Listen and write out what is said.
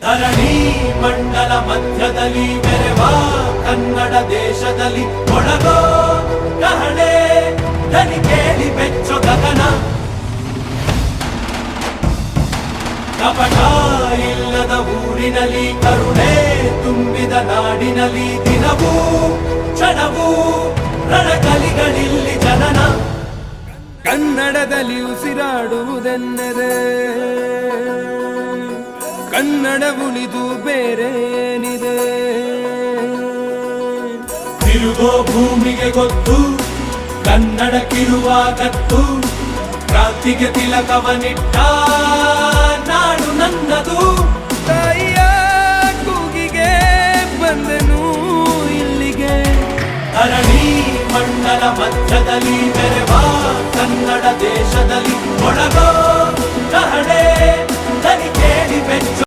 ಧರಣಿ ಮಂಡಲ ಮಧ್ಯದಲ್ಲಿ ಮೆರೆವ ಕನ್ನಡ ದೇಶದಲ್ಲಿ ಒಳಗೋ ಕಹಳೆ ದನಿ ಕೇಳಿ ಬೆಚ್ಚೋ ಗಗನ. ಕಪಟ ಇಲ್ಲದ ಊರಿನಲ್ಲಿ ಕರುಣೆ ತುಂಬಿದ ನಾಡಿನಲ್ಲಿ ದಿನವೂ ಕ್ಷಣವೂ ರಣಕಲಿಗಳಿಲ್ಲಿ ಜನನ. ಕನ್ನಡದಲ್ಲಿ ಉಸಿರಾಡುವುದೆನ್ನದೆ ಕನ್ನಡ ಉಳಿದು ಬೇರೆ ಏನಿದೆ. ತಿರುಗೋ ಭೂಮಿಗೆ ಗೊತ್ತು ಕನ್ನಡಕ್ಕಿರುವ ಕತ್ತು. ಕ್ರಾಂತಿಗೆ ತಿಲಕವನಿಟ್ಟ ನಾಡು ನನ್ನದು. ತಾಯಿಯ ಕೂಗಿಗೆ ಬಂದನು ಇಲ್ಲಿಗೆ. ಧರಣಿ ಮಂಡಲ ಮಧ್ಯದಲ್ಲಿ ಮೆರೆವ ಕನ್ನಡ ದೇಶದಲ್ಲಿ ಒಳಗೋ ಕಹಳೆ ದನಿ ಕೇಳಿ ಬೆಚ್ಚು